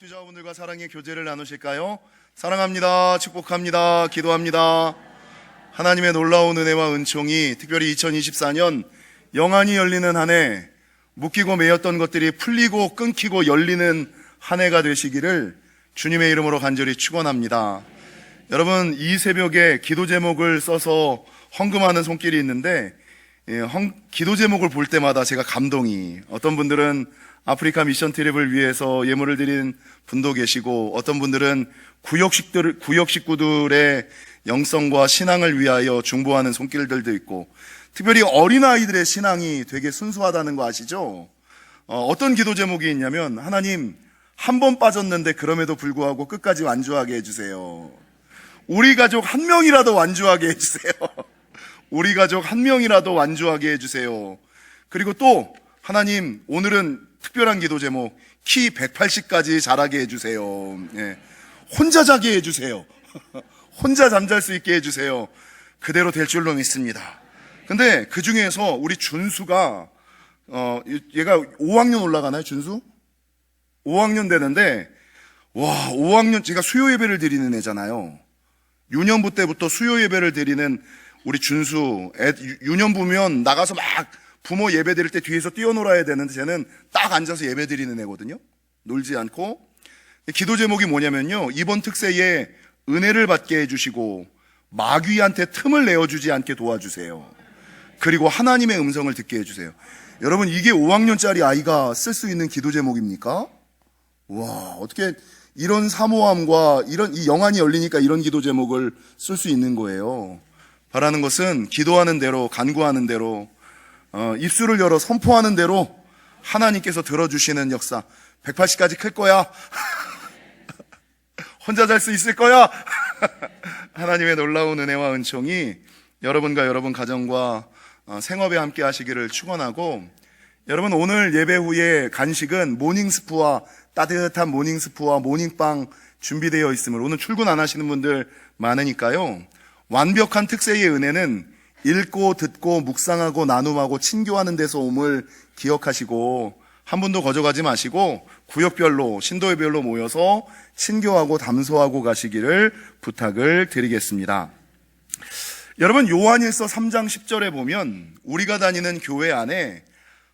투자분들과 사랑의 교제를 나누실까요? 사랑합니다. 축복합니다. 기도합니다. 하나님의 놀라운 은혜와 은총이 특별히 2024년 영안이 열리는 한 해, 묶이고 매였던 것들이 풀리고 끊기고 열리는 한 해가 되시기를 주님의 이름으로 간절히 축원합니다. 여러분, 이 새벽에 기도 제목을 써서 헌금하는 손길이 있는데, 기도 제목을 볼 때마다 제가 감동이, 어떤 분들은 아프리카 미션 트립을 위해서 예물을 드린 분도 계시고, 어떤 분들은 구역 식구들의 영성과 신앙을 위하여 중보하는 손길들도 있고, 특별히 어린아이들의 신앙이 되게 순수하다는 거 아시죠? 어떤 기도 제목이 있냐면, 하나님, 한 번 빠졌는데 그럼에도 불구하고 끝까지 완주하게 해주세요. 우리 가족 한 명이라도 완주하게 해주세요. 우리 가족 한 명이라도 완주하게 해주세요. 그리고 또 하나님, 오늘은 특별한 기도 제목, 키 180까지 자라게 해주세요. 혼자 자게 해주세요. 혼자 잠잘 수 있게 해주세요. 그대로 될 줄로 믿습니다. 근데 그 중에서 우리 준수가 얘가 5학년 올라가나요? 준수? 5학년 되는데, 와, 5학년, 제가 수요 예배를 드리는 애잖아요. 유년부 때부터 수요 예배를 드리는 우리 준수, 유년부면 나가서 막 부모 예배 드릴 때 뒤에서 뛰어놀아야 되는데, 쟤는 딱 앉아서 예배 드리는 애거든요. 놀지 않고. 기도 제목이 뭐냐면요, 이번 특세에 은혜를 받게 해주시고 마귀한테 틈을 내어주지 않게 도와주세요. 그리고 하나님의 음성을 듣게 해주세요. 여러분, 이게 5학년짜리 아이가 쓸 수 있는 기도 제목입니까? 와, 어떻게 이런 사모함과 이 영안이 열리니까 이런 기도 제목을 쓸 수 있는 거예요. 바라는 것은 기도하는 대로, 간구하는 대로, 입술을 열어 선포하는 대로 하나님께서 들어주시는 역사. 180까지 클 거야. 혼자 잘 수 있을 거야. 하나님의 놀라운 은혜와 은총이 여러분과 여러분 가정과 생업에 함께 하시기를 축원하고, 여러분, 오늘 예배 후에 간식은 모닝스프와 따뜻한 모닝스프와 모닝빵 준비되어 있음을, 오늘 출근 안 하시는 분들 많으니까요, 완벽한 특세의 은혜는 읽고 듣고 묵상하고 나눔하고 친교하는 데서 옴을 기억하시고, 한 분도 거저가지 마시고 구역별로, 신도회별로 모여서 친교하고 담소하고 가시기를 부탁을 드리겠습니다. 여러분, 요한일서 3장 10절에 보면 우리가 다니는 교회 안에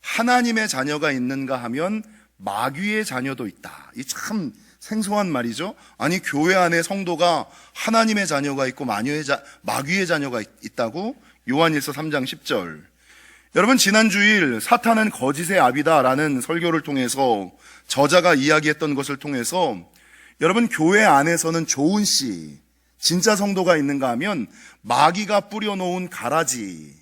하나님의 자녀가 있는가 하면 마귀의 자녀도 있다. 이 참 생소한 말이죠. 아니, 교회 안에 성도가 하나님의 자녀가 있고 마귀의 자녀가 있다고? 요한일서 3장 10절. 여러분, 지난 주일 사탄은 거짓의 아비다라는 설교를 통해서 저자가 이야기했던 것을 통해서, 여러분, 교회 안에서는 좋은 씨, 진짜 성도가 있는가 하면 마귀가 뿌려놓은 가라지,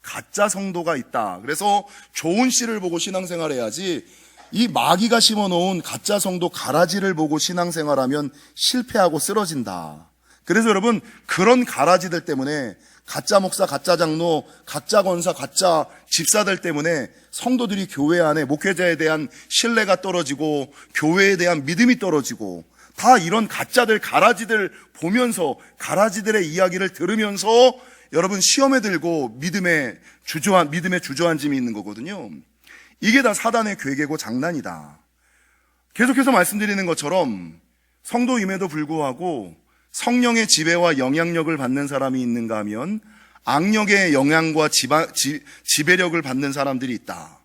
가짜 성도가 있다. 그래서 좋은 씨를 보고 신앙생활 해야지, 이 마귀가 심어놓은 가짜 성도 가라지를 보고 신앙생활하면 실패하고 쓰러진다. 그래서 여러분, 그런 가라지들 때문에 가짜 목사, 가짜 장로, 가짜 권사, 가짜 집사들 때문에 성도들이 교회 안에 목회자에 대한 신뢰가 떨어지고 교회에 대한 믿음이 떨어지고, 다 이런 가짜들, 가라지들 보면서, 가라지들의 이야기를 들으면서 여러분 시험에 들고 믿음의 주저앉음이 있는 거거든요. 이게 다 사단의 괴계고 장난이다. 계속해서 말씀드리는 것처럼 성도임에도 불구하고 성령의 지배와 영향력을 받는 사람이 있는가 하면 악력의 영향과 지배력을 받는 사람들이 있다.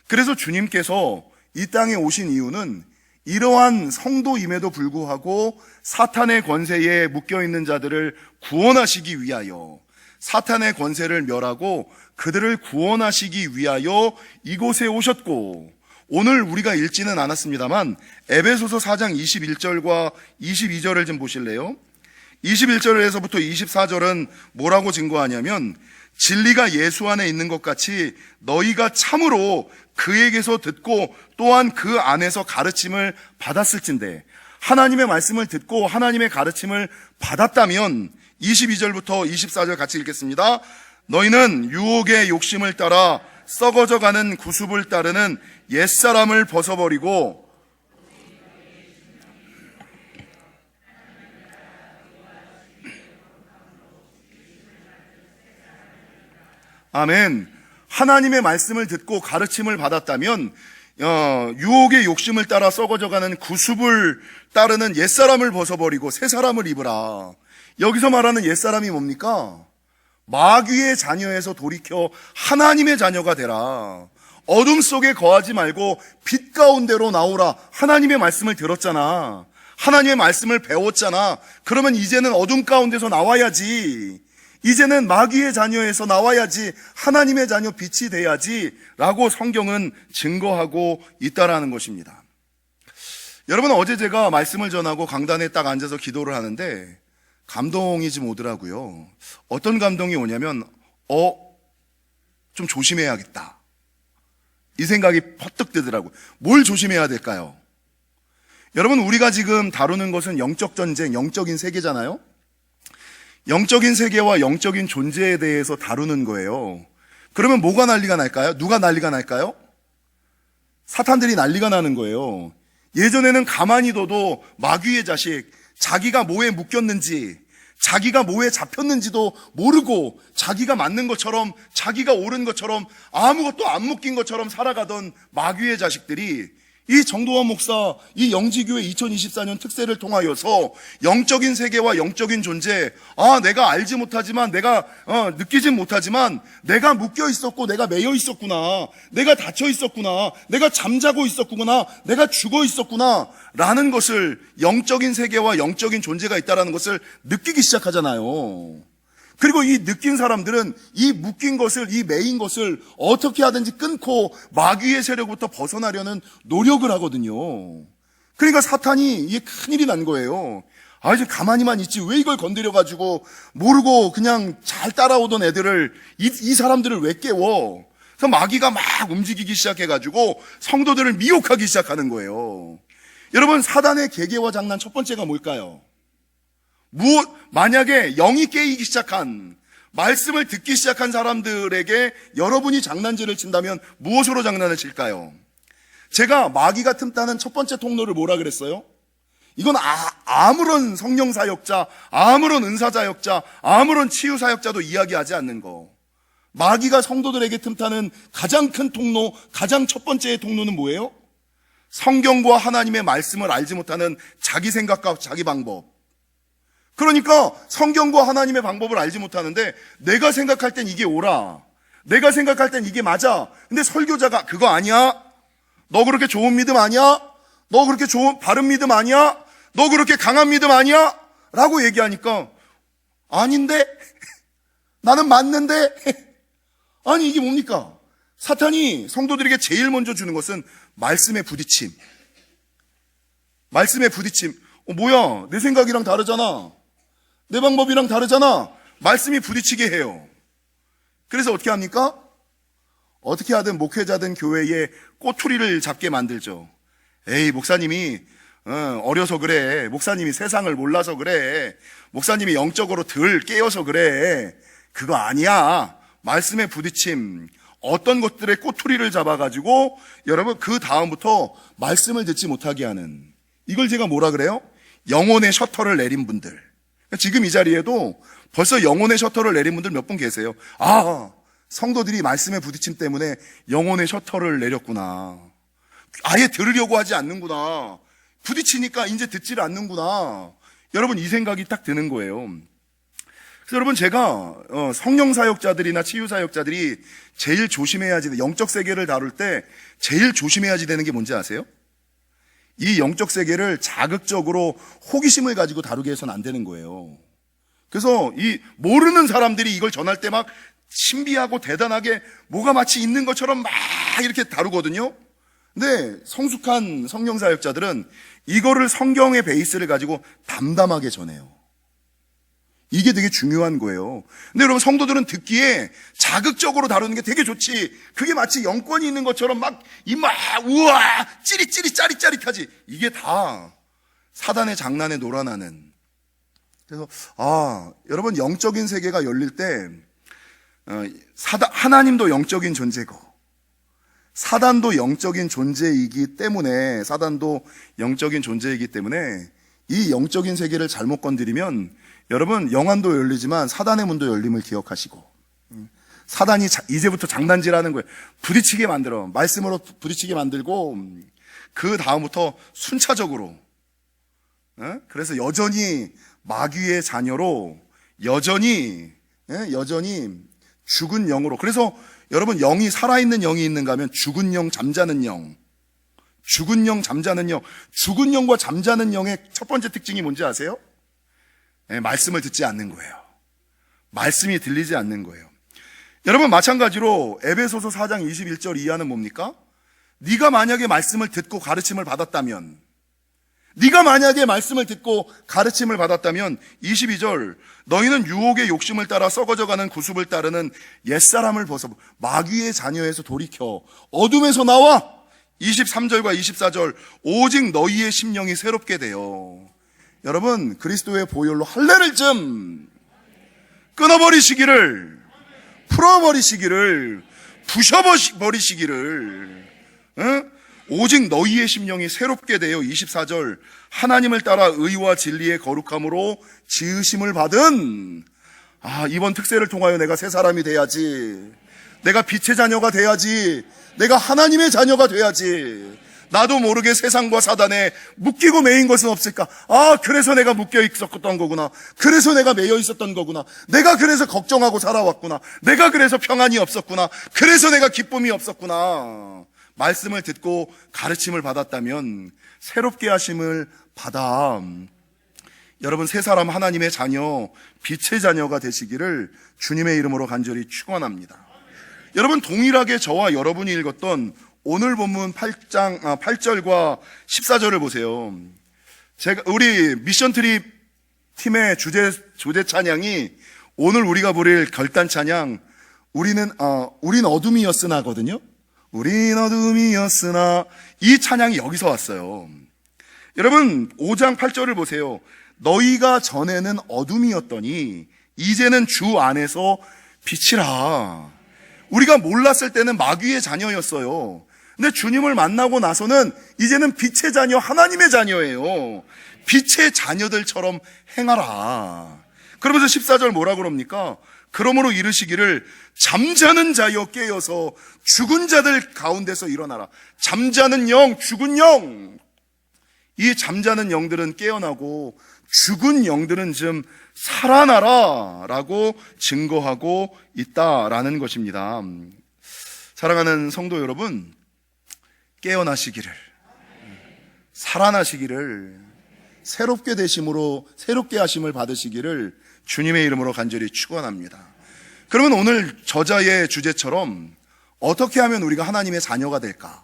그래서 주님께서 이 땅에 오신 이유는 이러한 성도임에도 불구하고 사탄의 권세에 묶여있는 자들을 구원하시기 위하여, 사탄의 권세를 멸하고 그들을 구원하시기 위하여 이곳에 오셨고, 오늘 우리가 읽지는 않았습니다만 에베소서 4장 21절과 22절을 좀 보실래요? 21절에서부터 24절은 뭐라고 증거하냐면, 진리가 예수 안에 있는 것 같이 너희가 참으로 그에게서 듣고 또한 그 안에서 가르침을 받았을진데, 하나님의 말씀을 듣고 하나님의 가르침을 받았다면, 22절부터 24절 같이 읽겠습니다. 너희는 유혹의 욕심을 따라 썩어져가는 구습을 따르는 옛사람을 벗어버리고 아멘. 하나님의 말씀을 듣고 가르침을 받았다면 유혹의 욕심을 따라 썩어져가는 구습을 따르는 옛사람을 벗어버리고 새 사람을 입으라. 여기서 말하는 옛사람이 뭡니까? 마귀의 자녀에서 돌이켜 하나님의 자녀가 되라. 어둠 속에 거하지 말고 빛 가운데로 나오라. 하나님의 말씀을 들었잖아. 하나님의 말씀을 배웠잖아. 그러면 이제는 어둠 가운데서 나와야지. 이제는 마귀의 자녀에서 나와야지. 하나님의 자녀 빛이 돼야지 라고 성경은 증거하고 있다라는 것입니다. 여러분, 어제 제가 말씀을 전하고 강단에 딱 앉아서 기도를 하는데 감동이 좀 오더라고요. 어떤 감동이 오냐면 좀 조심해야겠다, 이 생각이 퍼뜩 들더라고요. 뭘 조심해야 될까요? 여러분, 우리가 지금 다루는 것은 영적 전쟁, 영적인 세계잖아요. 영적인 세계와 영적인 존재에 대해서 다루는 거예요. 그러면 뭐가 난리가 날까요? 누가 난리가 날까요? 사탄들이 난리가 나는 거예요. 예전에는 가만히 둬도 마귀의 자식, 자기가 뭐에 묶였는지, 자기가 뭐에 잡혔는지도 모르고 자기가 맞는 것처럼, 자기가 옳은 것처럼, 아무것도 안 묶인 것처럼 살아가던 마귀의 자식들이 이 정도원 목사, 이 영지교회 2024년 특세를 통하여서 영적인 세계와 영적인 존재, 내가 알지 못하지만, 내가 느끼진 못하지만 내가 묶여 있었고, 내가 매여 있었구나, 내가 닫혀 있었구나, 내가 잠자고 있었구나, 내가 죽어 있었구나 라는 것을, 영적인 세계와 영적인 존재가 있다는 것을 느끼기 시작하잖아요. 그리고 이 느낀 사람들은 이 묶인 것을, 이 매인 것을 어떻게 하든지 끊고 마귀의 세력부터 벗어나려는 노력을 하거든요. 그러니까 사탄이 이게 큰일이 난 거예요. 이제 가만히만 있지 왜 이걸 건드려가지고 모르고 그냥 잘 따라오던 애들을, 이 사람들을 왜 깨워? 그래서 마귀가 막 움직이기 시작해가지고 성도들을 미혹하기 시작하는 거예요. 여러분, 사단의 계계와 장난 첫 번째가 뭘까요? 만약에 영이 깨이기 시작한, 말씀을 듣기 시작한 사람들에게 여러분이 장난질을 친다면 무엇으로 장난을 칠까요? 제가 마귀가 틈타는 첫 번째 통로를 뭐라 그랬어요? 이건 아무런 성령 사역자, 아무런 은사 사역자, 아무런 치유 사역자도 이야기하지 않는 거. 마귀가 성도들에게 틈타는 가장 큰 통로, 가장 첫 번째의 통로는 뭐예요? 성경과 하나님의 말씀을 알지 못하는 자기 생각과 자기 방법. 그러니까 성경과 하나님의 방법을 알지 못하는데 내가 생각할 땐 이게 옳아, 내가 생각할 땐 이게 맞아. 근데 설교자가 그거 아니야, 너 그렇게 좋은 믿음 아니야, 너 그렇게 바른 믿음 아니야, 너 그렇게 강한 믿음 아니야 라고 얘기하니까 아닌데? 나는 맞는데? 아니, 이게 뭡니까? 사탄이 성도들에게 제일 먼저 주는 것은 말씀의 부딪힘. 말씀의 부딪힘. 뭐야, 내 생각이랑 다르잖아, 내 방법이랑 다르잖아. 말씀이 부딪히게 해요. 그래서 어떻게 합니까? 어떻게 하든 목회자든 교회에 꼬투리를 잡게 만들죠. 에이, 목사님이 어려서 그래, 목사님이 세상을 몰라서 그래, 목사님이 영적으로 덜 깨어서 그래. 그거 아니야. 말씀의 부딪힘, 어떤 것들의 꼬투리를 잡아가지고 여러분 그 다음부터 말씀을 듣지 못하게 하는, 이걸 제가 뭐라 그래요? 영혼의 셔터를 내린 분들. 지금 이 자리에도 벌써 영혼의 셔터를 내린 분들 몇 분 계세요. 성도들이 말씀의 부딪힘 때문에 영혼의 셔터를 내렸구나. 아예 들으려고 하지 않는구나. 부딪히니까 이제 듣지를 않는구나. 여러분, 이 생각이 딱 드는 거예요. 그래서 여러분, 제가 성령 사역자들이나 치유 사역자들이 제일 조심해야지, 영적 세계를 다룰 때 제일 조심해야지 되는 게 뭔지 아세요? 이 영적 세계를 자극적으로 호기심을 가지고 다루게 해서는 안 되는 거예요. 그래서 이 모르는 사람들이 이걸 전할 때 막 신비하고 대단하게 뭐가 마치 있는 것처럼 막 이렇게 다루거든요. 근데 성숙한 성령 사역자들은 이거를 성경의 베이스를 가지고 담담하게 전해요. 이게 되게 중요한 거예요. 근데 여러분, 성도들은 듣기에 자극적으로 다루는 게 되게 좋지, 그게 마치 영권이 있는 것처럼 막 우와 찌릿찌릿 짜릿짜릿하지, 이게 다 사단의 장난에 놀아나는. 그래서 여러분, 영적인 세계가 열릴 때 하나님도 영적인 존재고 사단도 영적인 존재이기 때문에, 이 영적인 세계를 잘못 건드리면 여러분, 영안도 열리지만 사단의 문도 열림을 기억하시고, 사단이 이제부터 장난질하는 거예요. 부딪히게 만들어. 말씀으로 부딪히게 만들고, 그 다음부터 순차적으로. 그래서 여전히 마귀의 자녀로, 여전히 죽은 영으로. 그래서 여러분, 영이 살아있는 영이 있는가 하면 죽은 영, 잠자는 영. 죽은 영, 잠자는 영. 죽은 영과 잠자는 영의 첫 번째 특징이 뭔지 아세요? 말씀을 듣지 않는 거예요. 말씀이 들리지 않는 거예요. 여러분, 마찬가지로 에베소서 4장 21절 이하는 뭡니까? 네가 만약에 말씀을 듣고 가르침을 받았다면, 네가 만약에 말씀을 듣고 가르침을 받았다면 22절, 너희는 유혹의 욕심을 따라 썩어져가는 구습을 따르는 옛사람을 벗어 마귀의 자녀에서 돌이켜 어둠에서 나와 23절과 24절, 오직 너희의 심령이 새롭게 되어. 여러분, 그리스도의 보혈로 할례를 좀 끊어버리시기를, 풀어버리시기를, 부셔버리시기를, 오직 너희의 심령이 새롭게 되어 24절, 하나님을 따라 의와 진리의 거룩함으로 지으심을 받은. 이번 특세를 통하여 내가 새 사람이 돼야지, 내가 빛의 자녀가 돼야지, 내가 하나님의 자녀가 돼야지. 나도 모르게 세상과 사단에 묶이고 매인 것은 없을까? 그래서 내가 묶여 있었던 거구나. 그래서 내가 매여 있었던 거구나. 내가 그래서 걱정하고 살아왔구나. 내가 그래서 평안이 없었구나. 그래서 내가 기쁨이 없었구나. 말씀을 듣고 가르침을 받았다면, 새롭게 하심을 받아. 여러분, 새 사람 하나님의 자녀, 빛의 자녀가 되시기를 주님의 이름으로 간절히 축원합니다. 여러분, 동일하게 저와 여러분이 읽었던 오늘 본문 8절과 14절을 보세요. 우리 미션 트립 팀의 주제 찬양이 오늘 우리가 부릴 결단 찬양, 우린 어둠이었으나거든요. 우린 어둠이었으나, 이 찬양이 여기서 왔어요. 여러분, 5장 8절을 보세요. 너희가 전에는 어둠이었더니 이제는 주 안에서 빛이라. 우리가 몰랐을 때는 마귀의 자녀였어요. 근데 주님을 만나고 나서는 이제는 빛의 자녀, 하나님의 자녀예요. 빛의 자녀들처럼 행하라. 그러면서 14절 뭐라 그럽니까? 그러므로 이르시기를 잠자는 자여 깨어서 죽은 자들 가운데서 일어나라. 잠자는 영, 죽은 영. 이 잠자는 영들은 깨어나고 죽은 영들은 좀 살아나라 라고 증거하고 있다라는 것입니다. 사랑하는 성도 여러분, 깨어나시기를, 살아나시기를, 새롭게 되심으로, 새롭게 하심을 받으시기를 주님의 이름으로 간절히 축원합니다. 그러면 오늘 저자의 주제처럼 어떻게 하면 우리가 하나님의 자녀가 될까?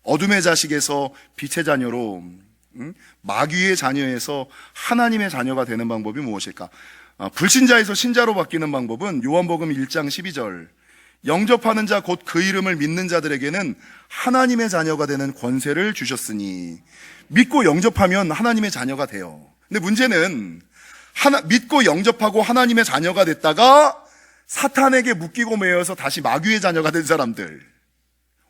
어둠의 자식에서 빛의 자녀로, 마귀의 자녀에서 하나님의 자녀가 되는 방법이 무엇일까? 불신자에서 신자로 바뀌는 방법은 요한복음 1장 12절, 영접하는 자 곧 그 이름을 믿는 자들에게는 하나님의 자녀가 되는 권세를 주셨으니. 믿고 영접하면 하나님의 자녀가 돼요. 근데 문제는 믿고 영접하고 하나님의 자녀가 됐다가 사탄에게 묶이고 매여서 다시 마귀의 자녀가 된 사람들,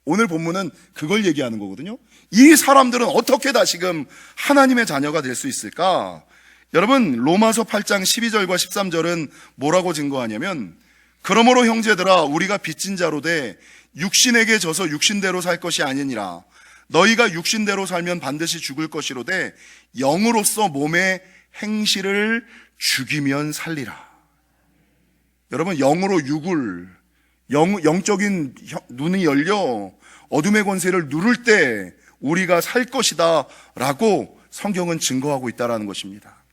오늘 본문은 그걸 얘기하는 거거든요. 이 사람들은 어떻게 다시금 하나님의 자녀가 될 수 있을까? 여러분, 로마서 8장 12절과 13절은 뭐라고 증거하냐면, 그러므로 형제들아, 우리가 빚진 자로 돼 육신에게 져서 육신대로 살 것이 아니니라. 너희가 육신대로 살면 반드시 죽을 것이로되 영으로서 몸의 행실을 죽이면 살리라. 여러분, 영으로 영적인 눈이 열려 어둠의 권세를 누를 때 우리가 살 것이다 라고 성경은 증거하고 있다는 것입니다.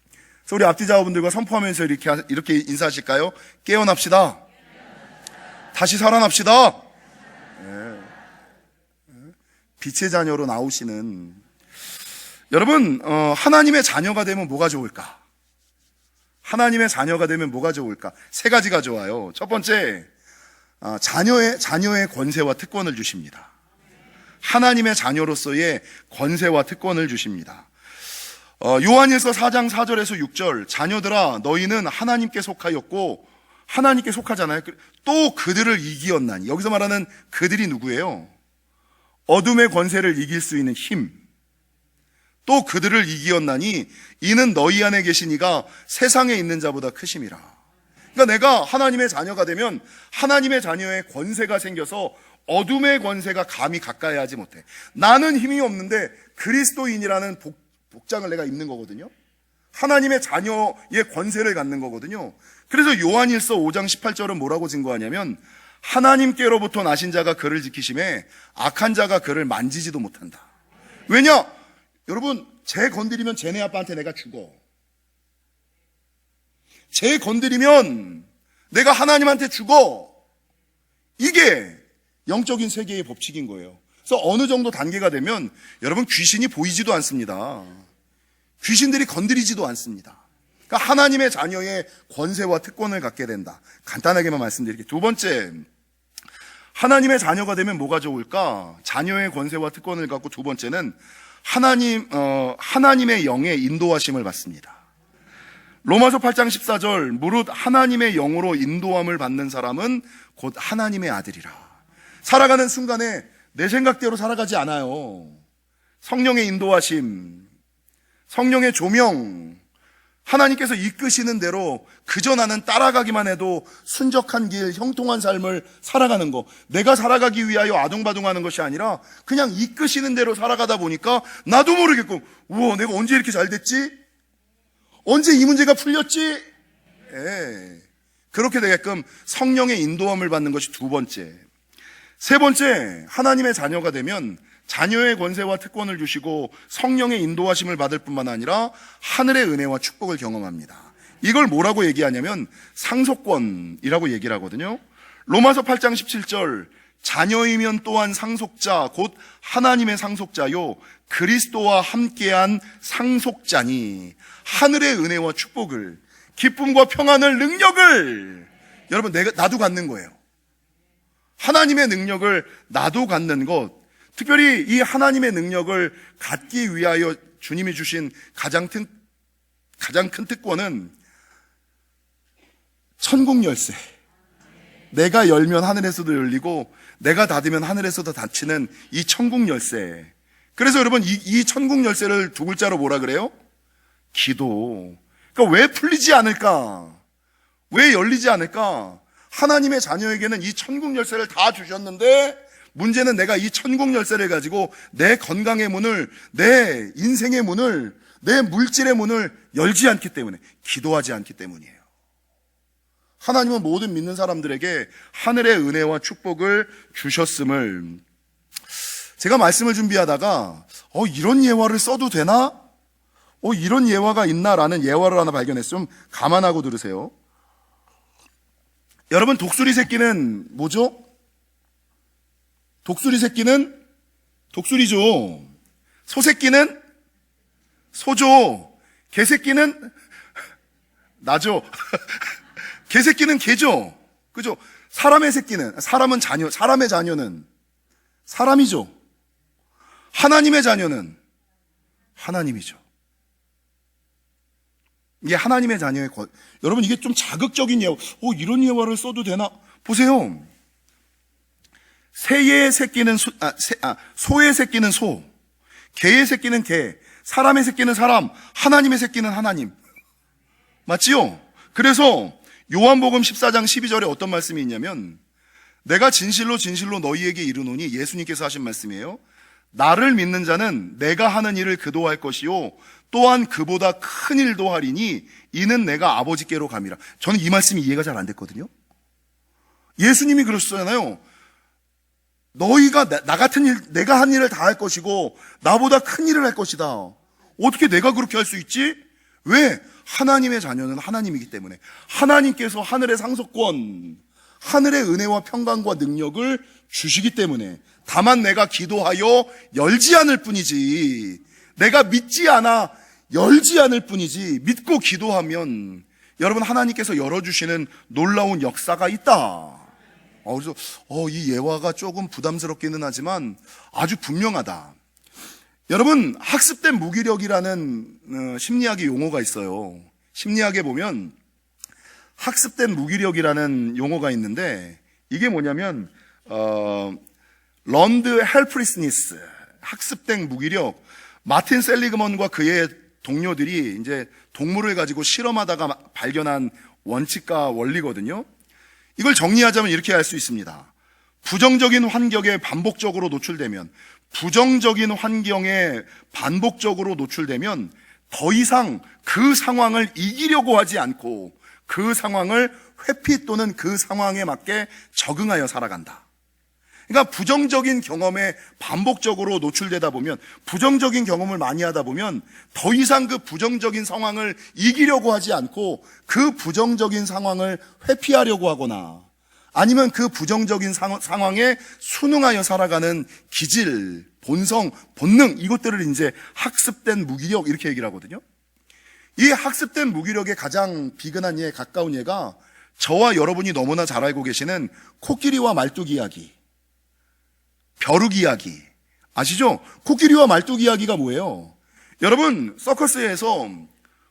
그래서 우리 앞뒤자분들과 선포하면서 이렇게 인사하실까요? 깨어납시다. 다시 살아납시다. 빛의 자녀로 나오시는 여러분, 하나님의 자녀가 되면 뭐가 좋을까? 하나님의 자녀가 되면 뭐가 좋을까? 세 가지가 좋아요. 첫 번째, 자녀의 권세와 특권을 주십니다. 하나님의 자녀로서의 권세와 특권을 주십니다. 요한일서 4장 4절에서 6절, 자녀들아 너희는 하나님께 속하였고, 하나님께 속하잖아요. 또 그들을 이기었나니. 여기서 말하는 그들이 누구예요? 어둠의 권세를 이길 수 있는 힘. 또 그들을 이기었나니 이는 너희 안에 계신 이가 세상에 있는 자보다 크심이라. 그러니까 내가 하나님의 자녀가 되면 하나님의 자녀의 권세가 생겨서 어둠의 권세가 감히 가까이 하지 못해. 나는 힘이 없는데 그리스도인이라는 복장을 내가 입는 거거든요. 하나님의 자녀의 권세를 갖는 거거든요. 그래서 요한일서 5장 18절은 뭐라고 증거하냐면 하나님께로부터 나신 자가 그를 지키심에 악한 자가 그를 만지지도 못한다. 왜냐? 여러분, 쟤 건드리면 쟤네 아빠한테 내가 죽어. 쟤 건드리면 내가 하나님한테 죽어. 이게 영적인 세계의 법칙인 거예요. 그래서 어느 정도 단계가 되면 여러분 귀신이 보이지도 않습니다. 귀신들이 건드리지도 않습니다. 그러니까 하나님의 자녀의 권세와 특권을 갖게 된다. 간단하게만 말씀드릴게요. 두 번째, 하나님의 자녀가 되면 뭐가 좋을까? 자녀의 권세와 특권을 갖고 두 번째는 하나님의 영의 인도하심을 받습니다. 로마서 8장 14절, 무릇 하나님의 영으로 인도함을 받는 사람은 곧 하나님의 아들이라. 살아가는 순간에 내 생각대로 살아가지 않아요. 성령의 인도하심, 성령의 조명, 하나님께서 이끄시는 대로 그저 나는 따라가기만 해도 순적한 길, 형통한 삶을 살아가는 거. 내가 살아가기 위하여 아둥바둥하는 것이 아니라 그냥 이끄시는 대로 살아가다 보니까 나도 모르겠고, 우와, 내가 언제 이렇게 잘 됐지? 언제 이 문제가 풀렸지? 그렇게 되게끔 성령의 인도함을 받는 것이 두 번째. 세 번째, 하나님의 자녀가 되면 자녀의 권세와 특권을 주시고 성령의 인도하심을 받을 뿐만 아니라 하늘의 은혜와 축복을 경험합니다. 이걸 뭐라고 얘기하냐면 상속권이라고 얘기를 하거든요. 로마서 8장 17절, 자녀이면 또한 상속자 곧 하나님의 상속자요 그리스도와 함께한 상속자니 하늘의 은혜와 축복을, 기쁨과 평안을, 능력을 여러분 나도 갖는 거예요. 하나님의 능력을 나도 갖는 것, 특별히 이 하나님의 능력을 갖기 위하여 주님이 주신 가장 큰 특권은 천국 열쇠. 내가 열면 하늘에서도 열리고 내가 닫으면 하늘에서도 닫히는 이 천국 열쇠. 그래서 여러분 이 천국 열쇠를 두 글자로 뭐라 그래요? 기도. 그러니까 왜 풀리지 않을까? 왜 열리지 않을까? 하나님의 자녀에게는 이 천국 열쇠를 다 주셨는데 문제는 내가 이 천국 열쇠를 가지고 내 건강의 문을, 내 인생의 문을, 내 물질의 문을 열지 않기 때문에, 기도하지 않기 때문이에요. 하나님은 모든 믿는 사람들에게 하늘의 은혜와 축복을 주셨음을, 제가 말씀을 준비하다가 이런 예화를 써도 되나? 이런 예화가 있나라는 예화를 하나 발견했으면 감안하고 들으세요. 여러분, 독수리 새끼는 뭐죠? 독수리 새끼는 독수리죠. 소 새끼는 소죠. 개 새끼는 나죠. 개 새끼는 개죠. 그죠? 사람의 새끼는, 사람은 자녀, 사람의 자녀는 사람이죠. 하나님의 자녀는 하나님이죠. 이게 하나님의 자녀의 여러분, 이게 좀 자극적인 예화. 이런 예화를 써도 되나? 보세요. 새의 새끼는 소의 새끼는 소, 개의 새끼는 개, 사람의 새끼는 사람, 하나님의 새끼는 하나님. 맞지요? 그래서 요한복음 14장 12절에 어떤 말씀이 있냐면, 내가 진실로 진실로 너희에게 이르노니, 예수님께서 하신 말씀이에요. 나를 믿는 자는 내가 하는 일을 그도 할 것이요 또한 그보다 큰 일도 하리니 이는 내가 아버지께로 감이라. 저는 이 말씀이 이해가 잘 안 됐거든요. 예수님이 그러셨잖아요. 너희가 나 같은 일, 내가 한 일을 다 할 것이고 나보다 큰 일을 할 것이다. 어떻게 내가 그렇게 할 수 있지? 왜? 하나님의 자녀는 하나님이기 때문에. 하나님께서 하늘의 상속권, 하늘의 은혜와 평강과 능력을 주시기 때문에. 다만 내가 기도하여 열지 않을 뿐이지, 내가 믿지 않아 열지 않을 뿐이지, 믿고 기도하면 여러분 하나님께서 열어주시는 놀라운 역사가 있다. 그래서 이 예화가 조금 부담스럽기는 하지만 아주 분명하다. 여러분, 학습된 무기력이라는 심리학의 용어가 있어요. 심리학에 보면 학습된 무기력이라는 용어가 있는데, 이게 뭐냐면 learned helplessness, 학습된 무기력. 마틴 셀리그먼과 그의 동료들이 이제 동물을 가지고 실험하다가 발견한 원칙과 원리거든요. 이걸 정리하자면 이렇게 할 수 있습니다. 부정적인 환경에 반복적으로 노출되면, 부정적인 환경에 반복적으로 노출되면 더 이상 그 상황을 이기려고 하지 않고 그 상황을 회피 또는 그 상황에 맞게 적응하여 살아간다. 그러니까 부정적인 경험에 반복적으로 노출되다 보면, 부정적인 경험을 많이 하다 보면 더 이상 그 부정적인 상황을 이기려고 하지 않고 그 부정적인 상황을 회피하려고 하거나 아니면 그 부정적인 상황에 순응하여 살아가는 기질, 본성, 본능, 이것들을 이제 학습된 무기력 이렇게 얘기를 하거든요. 이 학습된 무기력의 가장 비근한 예, 가까운 예가 저와 여러분이 너무나 잘 알고 계시는 코끼리와 말뚝 이야기, 벼룩 이야기 아시죠? 코끼리와 말뚝 이야기가 뭐예요? 여러분, 서커스에서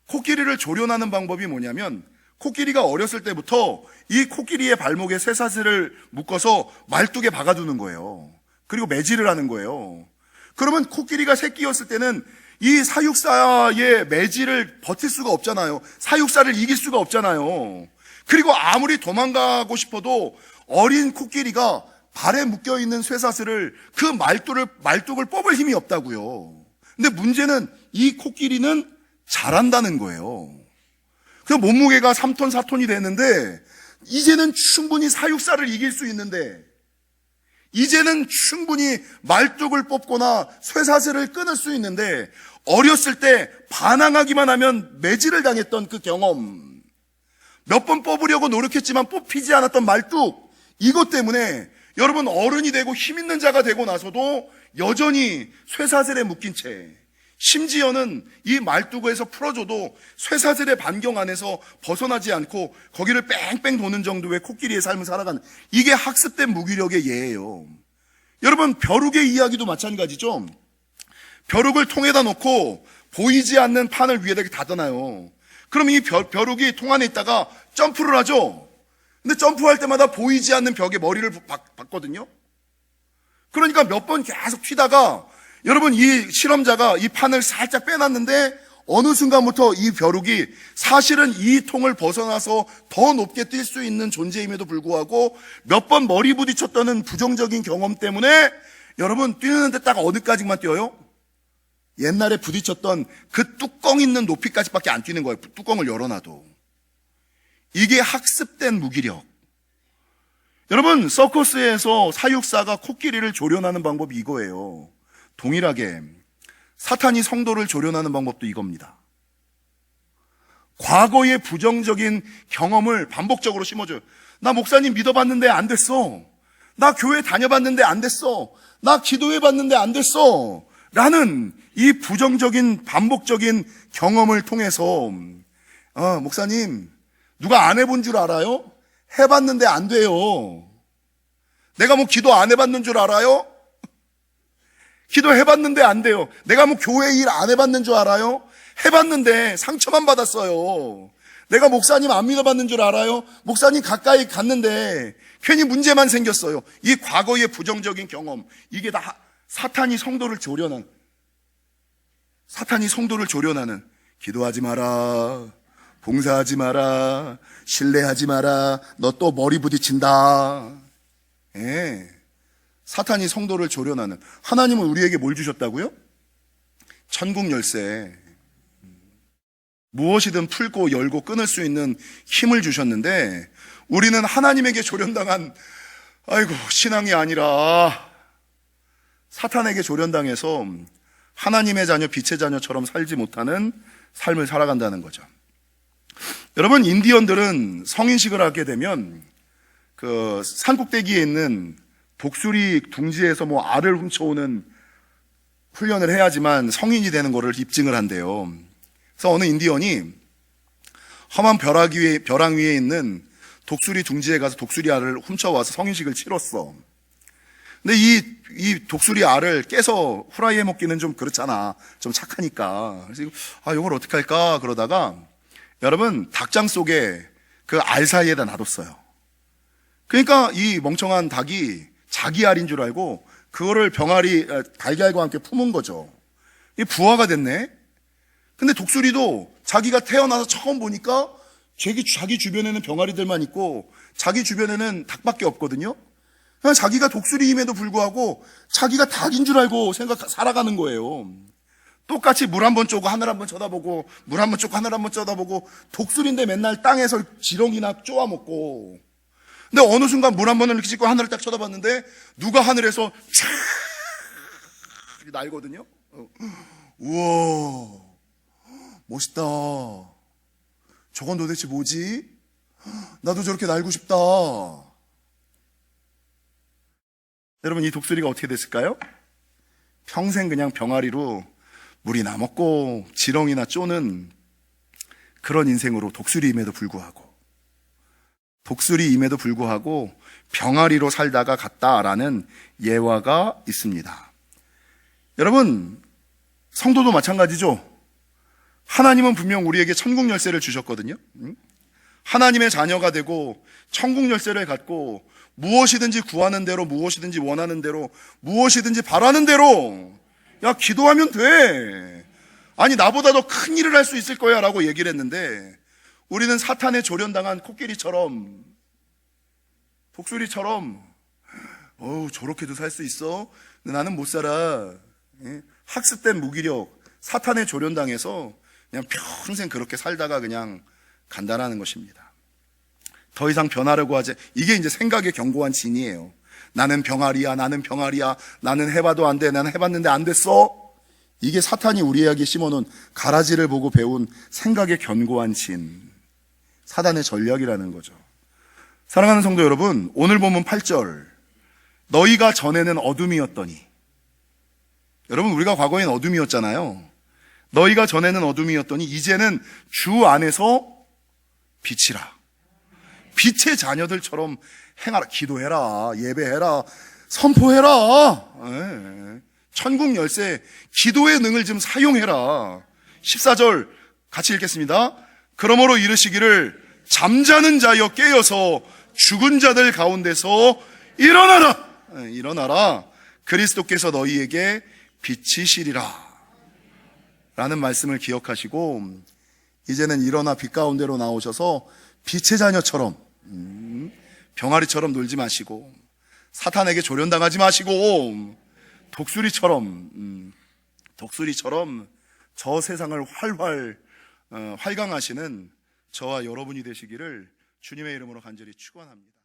코끼리를 조련하는 방법이 뭐냐면, 코끼리가 어렸을 때부터 이 코끼리의 발목에 쇠사슬을 묶어서 말뚝에 박아두는 거예요. 그리고 매질을 하는 거예요. 그러면 코끼리가 새끼였을 때는 이 사육사의 매질을 버틸 수가 없잖아요. 사육사를 이길 수가 없잖아요. 그리고 아무리 도망가고 싶어도 어린 코끼리가 발에 묶여있는 쇠사슬을, 그 말뚝을 뽑을 힘이 없다고요. 근데 문제는 이 코끼리는 잘한다는 거예요. 그 몸무게가 3톤, 4톤이 되는데 이제는 충분히 사육사를 이길 수 있는데, 이제는 충분히 말뚝을 뽑거나 쇠사슬을 끊을 수 있는데, 어렸을 때 반항하기만 하면 매질을 당했던 그 경험, 몇 번 뽑으려고 노력했지만 뽑히지 않았던 말뚝, 이것 때문에 여러분 어른이 되고 힘 있는 자가 되고 나서도 여전히 쇠사슬에 묶인 채, 심지어는 이 말뚝에서 풀어줘도 쇠사슬의 반경 안에서 벗어나지 않고 거기를 뺑뺑 도는 정도의 코끼리의 삶을 살아가는, 이게 학습된 무기력의 예예요. 여러분, 벼룩의 이야기도 마찬가지죠. 벼룩을 통에다 놓고 보이지 않는 판을 위에다 이렇게 닫아놔요. 그럼 이 벼룩이 통 안에 있다가 점프를 하죠. 근데 점프할 때마다 보이지 않는 벽에 머리를 박거든요. 그러니까 몇 번 계속 튀다가, 여러분, 이 실험자가 이 판을 살짝 빼놨는데 어느 순간부터 이 벼룩이 사실은 이 통을 벗어나서 더 높게 뛸 수 있는 존재임에도 불구하고 몇 번 머리 부딪혔다는 부정적인 경험 때문에 여러분 뛰는데 딱 어디까지만 뛰어요? 옛날에 부딪혔던 그 뚜껑 있는 높이까지밖에 안 뛰는 거예요. 뚜껑을 열어놔도. 이게 학습된 무기력. 여러분, 서커스에서 사육사가 코끼리를 조련하는 방법이 이거예요. 동일하게 사탄이 성도를 조련하는 방법도 이겁니다. 과거의 부정적인 경험을 반복적으로 심어줘요. 나 목사님 믿어봤는데 안 됐어. 나 교회 다녀봤는데 안 됐어. 나 기도해봤는데 안 됐어. 라는 이 부정적인 반복적인 경험을 통해서, 목사님 누가 안 해본 줄 알아요? 해봤는데 안 돼요. 내가 뭐 기도 안 해봤는 줄 알아요? 기도해봤는데 안 돼요. 내가 뭐 교회 일 안 해봤는 줄 알아요? 해봤는데 상처만 받았어요. 내가 목사님 안 믿어봤는 줄 알아요? 목사님 가까이 갔는데 괜히 문제만 생겼어요. 이 과거의 부정적인 경험, 이게 다 사탄이 성도를 조련하는, 기도하지 마라, 봉사하지 마라, 신뢰하지 마라, 너 또 머리 부딪힌다. 사탄이 성도를 조련하는. 하나님은 우리에게 뭘 주셨다고요? 천국 열쇠. 무엇이든 풀고 열고 끊을 수 있는 힘을 주셨는데, 우리는 하나님에게 조련당한, 신앙이 아니라 사탄에게 조련당해서 하나님의 자녀, 빛의 자녀처럼 살지 못하는 삶을 살아간다는 거죠. 여러분, 인디언들은 성인식을 하게 되면 그 산꼭대기에 있는 독수리 둥지에서 뭐 알을 훔쳐오는 훈련을 해야지만 성인이 되는 거를 입증을 한대요. 그래서 어느 인디언이 험한 벼랑 위에 있는 독수리 둥지에 가서 독수리 알을 훔쳐와서 성인식을 치렀어. 근데 이 독수리 알을 깨서 후라이 해 먹기는 좀 그렇잖아. 좀 착하니까. 그래서 이걸 어떻게 할까? 그러다가 여러분, 닭장 속에 그 알 사이에다 놔뒀어요. 그러니까 이 멍청한 닭이 자기 알인 줄 알고 그거를 달걀과 함께 품은 거죠. 이 부화가 됐네. 근데 독수리도 자기가 태어나서 처음 보니까 자기 주변에는 병아리들만 있고 자기 주변에는 닭밖에 없거든요. 그냥 자기가 독수리임에도 불구하고 자기가 닭인 줄 알고 살아가는 거예요. 똑같이 물 한 번 쪼고 하늘 한 번 쳐다보고 물 한 번 쪼고 하늘 한 번 쳐다보고 독수리인데 맨날 땅에서 지렁이나 쪼아 먹고. 근데 어느 순간 물 한 번을 이렇게 찍고 하늘을 딱 쳐다봤는데 누가 하늘에서 촤 날거든요. 우와, 멋있다. 저건 도대체 뭐지? 나도 저렇게 날고 싶다. 여러분, 이 독수리가 어떻게 됐을까요? 평생 그냥 병아리로 물이나 먹고 지렁이나 쪼는 그런 인생으로 독수리임에도 불구하고 병아리로 살다가 갔다라는 예화가 있습니다. 여러분, 성도도 마찬가지죠. 하나님은 분명 우리에게 천국 열쇠를 주셨거든요. 하나님의 자녀가 되고 천국 열쇠를 갖고 무엇이든지 구하는 대로, 무엇이든지 원하는 대로, 무엇이든지 바라는 대로 야, 기도하면 돼. 아니, 나보다 더 큰 일을 할 수 있을 거야 라고 얘기를 했는데 우리는 사탄에 조련당한 코끼리처럼, 독수리처럼 저렇게도 살 수 있어? 근데 나는 못 살아. 학습된 무기력, 사탄에 조련당해서 그냥 평생 그렇게 살다가 그냥 간다라는 것입니다. 더 이상 변하려고 하지. 이게 이제 생각의 견고한 진이에요. 나는 병아리야, 나는 해봐도 안 돼, 나는 해봤는데 안 됐어. 이게 사탄이 우리에게 심어놓은 가라지를 보고 배운 생각의 견고한 진, 사단의 전략이라는 거죠. 사랑하는 성도 여러분, 오늘 본문 8절, 너희가 전에는 어둠이었더니. 여러분, 우리가 과거엔 어둠이었잖아요. 너희가 전에는 어둠이었더니 이제는 주 안에서 빛이라. 빛의 자녀들처럼 행하라. 기도해라, 예배해라, 선포해라. 천국 열쇠, 기도의 능을 좀 사용해라. 14절 같이 읽겠습니다. 그러므로 이르시기를 잠자는 자여 깨어서 죽은 자들 가운데서 일어나라. 그리스도께서 너희에게 빛이시리라 라는 말씀을 기억하시고 이제는 일어나 빛 가운데로 나오셔서 빛의 자녀처럼 병아리처럼 놀지 마시고 사탄에게 조련당하지 마시고 독수리처럼 저 세상을 활강하시는 저와 여러분이 되시기를 주님의 이름으로 간절히 축원합니다.